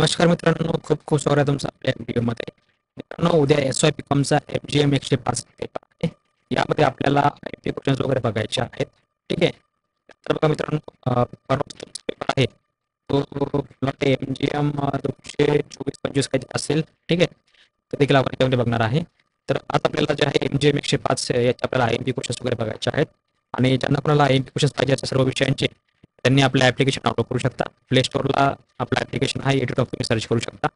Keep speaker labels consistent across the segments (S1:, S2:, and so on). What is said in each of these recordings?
S1: नमस्कार मित्रांनो, खूप खूप स्वागत आहे तुमचं आपल्या व्हिडिओमध्ये. मित्रांनो, उद्या एस-वाय-बी-कॉमचा एफ-जी-एम 105 पेपर आहे. यामध्ये आपल्याला एम-पी क्वेश्चन्स वगैरे बघायचे आहेत. ठीक आहे. तर बघा मित्रांनो, परवा तुमचा पेपर आहे तो मला वाटतं एम-जी-एम 224-25 काहीतरी असेल. ठीक आहे. तर देखील आपण त्यामध्ये बघणार आहे. तर आज आपल्याला जे आहे एम-जी-एम 105 याचे आपल्याला एम-पी क्वेश्चन्स वगैरे बघायचे आहेत. आणि ज्यांना कोणाला एम-पी क्वेश्चन्स पाहिजे असेल सर्व विषयांचे, त्यांनी आपलं ॲप्लिकेशन डाउनलोड करू शकता. प्ले स्टोअरला आपलं ॲप्लिकेशन आहे, एडिट तुम्ही सर्च करू शकता.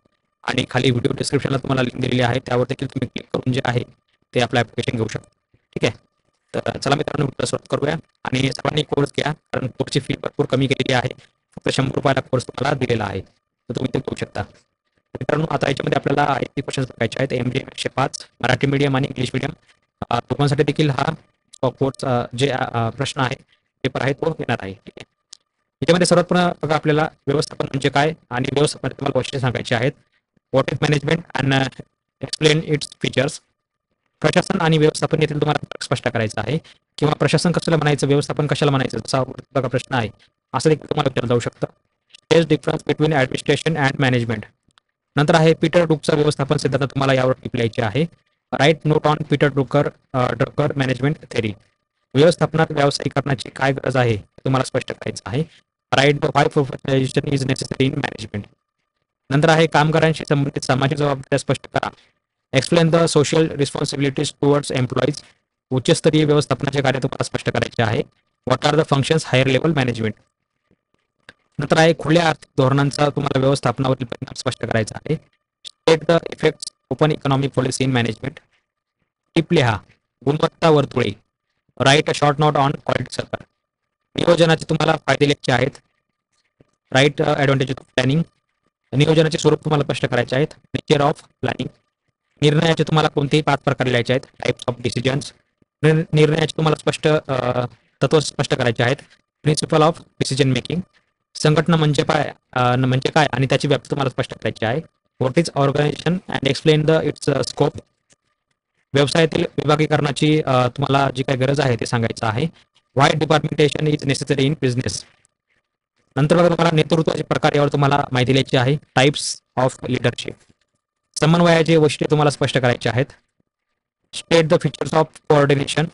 S1: आणि खाली व्हिडिओ डिस्क्रिप्शनला तुम्हाला लिंक दिलेली आहे, त्यावर देखील तुम्ही क्लिक करून जे आहे ते आपलं ॲप्लिकेशन घेऊ शकता. ठीक आहे. तर चला मित्रांनो, व्हिडिओ सुरुवात करूया. आणि सर्वांनी कोर्स घ्या, कारण कोर्सची फी भरपूर कमी केलेली आहे. फक्त ₹100 कोर्स तुम्हाला दिलेला आहे, तर तुम्ही ते घेऊ शकता. मित्रांनो, आता याच्यामध्ये आपल्याला IT क्वेश्चन्स बघायचे आहेत. एम-जी-एम 105 मराठी मीडियम आणि इंग्लिश मीडियम दोघांसाठी देखील हा कोर्स जे प्रश्न आहे, पेपर आहे तो येणार आहे. ठीक आहे. याच्यामध्ये सर्वात प्रथम बघा, आपल्याला व्यवस्थापन म्हणजे काय आणि व्यवस्थापन तुम्हाला गोष्टी सांगायचे आहेत. What is management and explain its features. प्रशासन आणि व्यवस्थापन यातील तुम्हाला फरक स्पष्ट करायचा आहे, किंवा प्रशासन कशाला म्हणायचं, व्यवस्थापन कशाला म्हणायचं, जसा बघा प्रश्न आहे, असं देखील तुम्हाला विचारलं जाऊ शकतं. Stage difference between administration and management. नंतर आहे पीटर ड्रुकचा व्यवस्थापन सिद्धांत, तुम्हाला यावर टिप लिहायची आहे. Write note on Peter Drucker management theory. व्यवस्थापनात व्यावसायिकरणाची काय गरज आहे हे तुम्हाला स्पष्ट करायचं आहे. Write the why professionalization is necessary in management. नंतर आहे कामगारांशी संबंधित सामाजिक जबाबदाऱ्या स्पष्ट करा. Explain the social responsibilities towards employees. उच्चस्तरीय व्यवस्थापनाचे कार्य तुम्हाला स्पष्ट करायचे आहे. What are the functions higher level management. नंतर आहे खुल्या आर्थिक धोरणांचा तुम्हाला व्यवस्थापनावरील परिणाम स्पष्ट करायचा आहे. State the effects open economic policy in management. टिप लिहा. गुणवत्ता वर्तुळे. Write a short note on quality circle. नियोजनाचे तुम्हाला फायदे लिहायचे आहेत. Write advantage of planning. नियोजनाचे स्वरूप तुम्हाला स्पष्ट करायचे आहेत. Nature of planning. निर्णयाचे तुम्हाला कोणतेही 5 प्रकार लिहायचे आहेत. Types of decisions. निर्णयाचे तुम्हाला तत्व स्पष्ट करायचे आहेत. Principle of decision making. संघटना म्हणजे काय आणि त्याची व्याप्ती तुम्हाला स्पष्ट करायची आहे. What is organization and explain the its scope. व्यवसायातील विभागीकरणाची तुम्हाला जी काही गरज आहे ते सांगायचं आहे. व्हाय डिपार्टमेंटेशन इज नेसेसरी इन बिझनेस. नंतर बघा, तुम्हाला नेतृत्वाचे प्रकार यावर तुम्हाला माहिती द्यायची आहे. Types of leadership. समन्वयाचे वैशिष्ट्ये तुम्हाला स्पष्ट करायचे आहेत. State the features of coordination.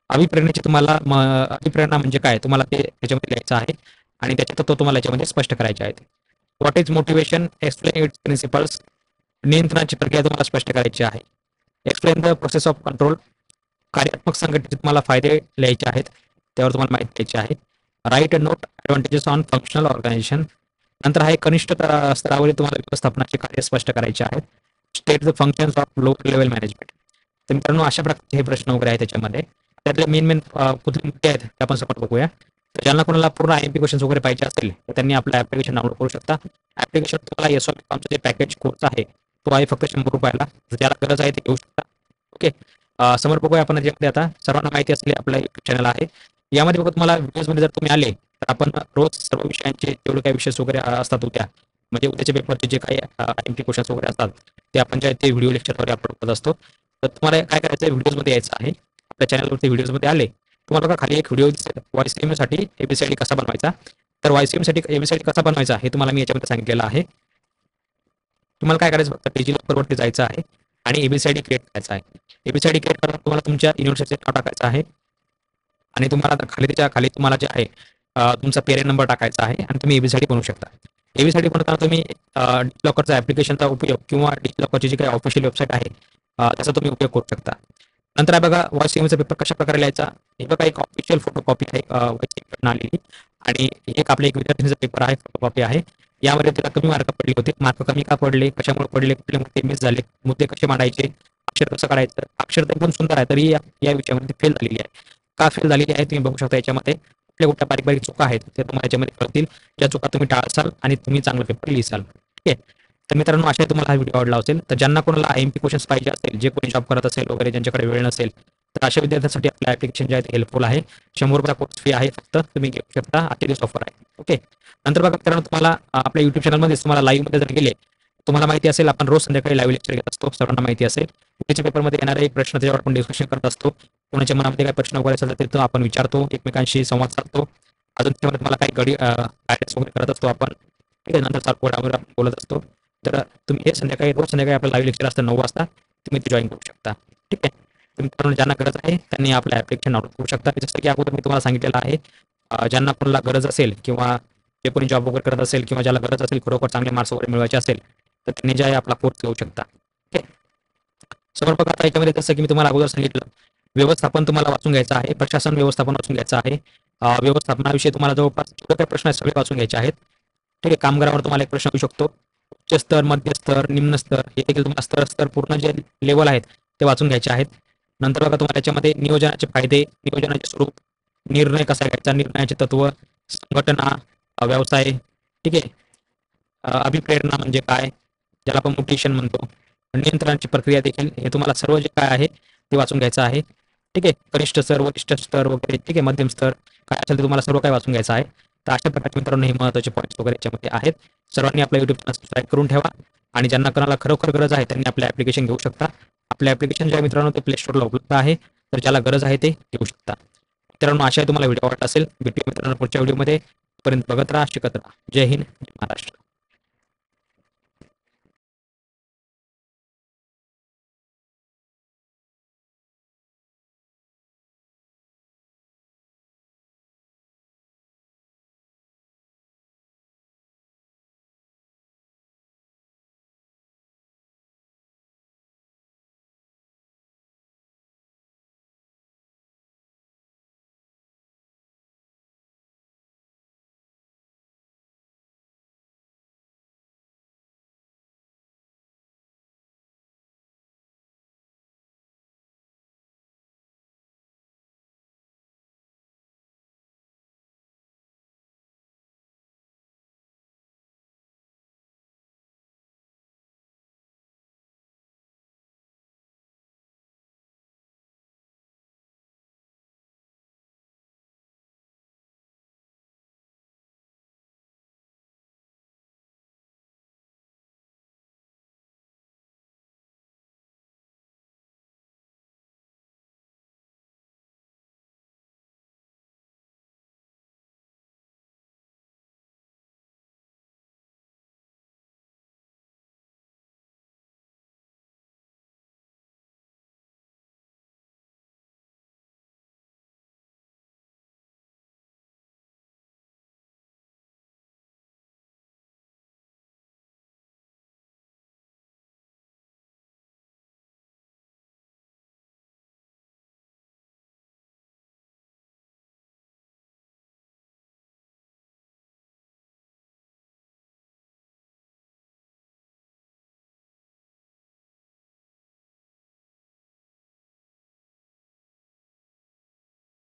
S1: अभिप्रेरणेचे तुम्हाला अभिप्रेरणा म्हणजे काय तुम्हाला ते त्याच्यामध्ये लिहायचं आहे, आणि त्याचे तत्व तुम्हाला याच्यामध्ये स्पष्ट करायचे आहेत. What is motivation, explain it's principles. नियंत्रणाची प्रक्रिया तुम्हाला स्पष्ट करायची आहे. Explain the process of control. कार्यात्मक संघटनेचे तुम्हाला फायदे लिहायचे आहेत, त्यावर तुम्हाला माहिती द्यायची आहे. Write note advantages on functional organization. नंतर आहे कनिष्ठ स्तरावरील तुम्हाला व्यवस्थापनाचे कार्य स्पष्ट करायचे आहेत. State the functions of lower level management. तर मित्रांनो, अशा प्रकारचे हे प्रश्न वगैरे आहेत त्याच्यामध्ये. त्यातले मेन कुठले मुद्दे आहेत ते आपण सपोर्ट बघूया. तर ज्यांना कोणाला पूर्ण एम-पी क्वेश्चन्स वगैरे पाहिजे असेल तर त्यांनी आपलं ॲप्लिकेशन डाउनलोड करू शकता. ॲप्लिकेशन तुम्हाला एस-वाय-बी-कॉमचं जे पॅकेज कोर्स आहे तो आहे फक्त ₹100. ज्याला गरज आहे ते घेऊ शकता. ओके. समोर बघूया आपण याच्यामध्ये. आता सर्वांना माहिती असलेले आपलं यूट्यूब चॅनल आहे. यामध्ये बघा, तुम्हाला व्हिडिओजमध्ये जर तुम्ही आले तर आपण रोज सर्व विषयांचे जेवढे काही विषय वगैरे असतात उद्या, म्हणजे उद्याच्या पेपरचे जे काही एम-पी क्वेश्चन्स वगैरे असतात ते आपण जे ते व्हिडिओ लेक्चरद्वारे अपलोड करत असतो. तर तुम्हाला काय करायचं आहे, व्हिडिओजमध्ये यायचं आहे. आपल्या चॅनलवरती व्हिडिओजमध्ये आले तुम्हाला बघा खाली एक व्हिडिओ दिसेल, वायसीएमसाठी एबीसीडी कसा बनवायचा. तर वायसीएमसाठी एबीसीडी कसा बनवायचा हे तुम्हाला मी याच्यामध्ये सांगितलेलं आहे. तुम्हाला काय करायचं, फक्त डिजिलॉकरवरती जायचं आहे आणि एबीसीडी क्रिएट करायचा आहे. एबीसीडी क्रिएट करताना तुम्हाला तुमच्या युनिव्हर्सिटीचं नाव टाकायचं आहे, आणि तुम्हाला त्याच्या खाली तुम्हाला जे आहे तुमचा पेरेंट नंबर टाकायचा आहे, आणि तुम्ही एबीसीडी बनवू शकता. एबीसीडी बनवताना तुम्ही डिजिलॉकरचा ॲप्लिकेशनचा उपयोग किंवा डिजिलॉकरची जी काही ऑफिशियल वेबसाईट आहे त्याचा तुम्ही उपयोग करू शकता. नंतर आहे बघा, वायसीएमचा पेपर कशा प्रकारे लिहायचा. हे बघा, एक ऑफिशियल फोटो कॉपी आहे वायसीएमकडून आलेली, आणि एक आपल्या एक विद्यार्थ्यांचा पेपर आहे, फोटो कॉपी आहे. यामध्ये त्याला कमी मार्क पडले होते. मार्क कमी का पडले, कशामुळे पडले, कुठले मुद्दे मिस झाले, मुद्दे कसे मांडायचे, अक्षर कसं काढायचं. अक्षर तर एकदम सुंदर आहे, तरी या विषयामध्ये फेल झालेली आहे. का फेल झालेली आहे तुम्ही बघू शकता. याच्यामध्ये कुठल्या कुठल्या बारीक बारीक चुका आहेत ते तुम्हाला याच्यामध्ये कळतील, ज्या चुका तुम्ही टाळसाल आणि तुम्ही चांगलं पेपर लिहिसाल. ठीक आहे. तर मित्रांनो, अशा तुम्हाला हा व्हिडिओ आवडला असेल तर ज्यांना कोणाला एम-पी क्वेश्चन्स पाहिजे असेल, जे कोणी जॉब करत असेल वगैरे, ज्यांच्याकडे वेळ नसेल, तर अशा विद्यार्थ्यांसाठी आपलं ॲप्लिकेशन जे आहे ते हेल्पफुल आहे. ₹100 कोर्स फी आहे, फक्त तुम्ही घेऊ शकता. आजच्या दिवस ऑफर आहे. ओके. नंतर बघा मित्रांनो, तुम्हाला आपल्या युट्यूब चॅनलमध्येच तुम्हाला लाईव्हमध्ये जर गेले, तुम्हाला माहिती असेल आपण रोज संध्याकाळी लाईव्ह लेक्चर घेत असतो. सर्वांना माहिती असेल. उद्याच्या पेपरमध्ये येणारे एक प्रश्न त्याच्यावर आपण डिस्कशन करत असतो. कोणाच्या मनामध्ये काही प्रश्न वगैरे असेल तर तिथं आपण विचारतो, एकमेकांशी संवाद साधतो. अजून त्याच्यामध्ये तुम्हाला काही गायडन्स वगैरे करत असतो आपण. ठीक आहे. नंतर चालू घडामोडीवर आपण बोलत असतो. तर तुम्ही हे संध्याकाळी रोज संध्याकाळी आपलं लाईव्ह लेक्चर असतं 9 वाजता. तुम्ही ते जॉइन करू शकता. ठीक आहे. तर मित्रांनो, ज्यांना गरज आहे त्यांनी आपलं ॲप्लिकेशन डाउनलोड करू शकता. जसं की अगोदर मी तुम्हाला सांगितलेलं आहे, ज्यांना कोणाला गरज असेल किंवा जे कोणी जॉब वगैरे करत असेल किंवा ज्याला गरज असेल खरोखर चांगले मार्क्स वगैरे मिळवायचे असेल, तर त्यांनी जे आहे आपला कोर्स घेऊ शकता. ठीक आहे. समोर बघा, आता याच्यामध्ये जसं की मी तुम्हाला अगोदर सांगितलं, व्यवस्थापन तुम्हाला वाचून घ्यायचं आहे, प्रशासन व्यवस्थापन वाचून घ्यायचं आहे. व्यवस्थापनाविषयी तुम्हाला जवळपास जेवढे काही प्रश्न आहेत सगळे वाचून घ्यायचे आहेत. ठीक आहे. कामगारावर तुम्हाला एक प्रश्न येऊ शकतो. उच्च स्तर, मध्य स्तर, निम्न स्तर, हे देखील तुम्हाला स्तर पूर्ण जे लेवल आहेत ते वाचून घ्यायचे आहेत. नंतर बघा, तुम्हाला याच्यामध्ये नियोजनाचे फायदे, नियोजनाचे स्वरूप, निर्णय कसा घ्यायचा, निर्णयाचे तत्व, संघटना, व्यवसाय. ठीक आहे. अभिप्रेरणा म्हणजे काय, ज्याला आपण मोटिवेशन म्हणतो, नियंत्रणाची प्रक्रिया देखील, हे तुम्हाला सर्व जे काय आहे ते वाचून घ्यायचं आहे. ठीक आहे. कनिष्ठ स्तर, वरिष्ठ स्तर वगैरे, ठीक आहे, मध्यम स्तर काय असेल ते तुम्हाला सर्व काही वाचून घ्यायचं आहे. तर अशा प्रकारचे मित्रांनो हे महत्त्वाचे पॉईंट्स वगैरे याच्यामध्ये आहेत. सर्वांनी आपला युट्यूब चॅनल सबस्क्राईब करून ठेवा आणि ज्यांना कोणाला खरोखर गरज आहे त्यांनी आपलं ॲप्लिकेशन घेऊ शकता. आपलं ॲप्लिकेशन जे आहे मित्रांनो ते प्ले स्टोरला उपलब्ध आहे. तर ज्याला गरज आहे ते घेऊ शकता. मित्रांनो, आशा आहे तुम्हाला व्हिडिओ आवडला असेल. भेटूया मित्रांनो पुढच्या व्हिडिओमध्ये. तोपर्यंत बघत राहा, शिकत राहा. जय हिंद, जय महाराष्ट्र.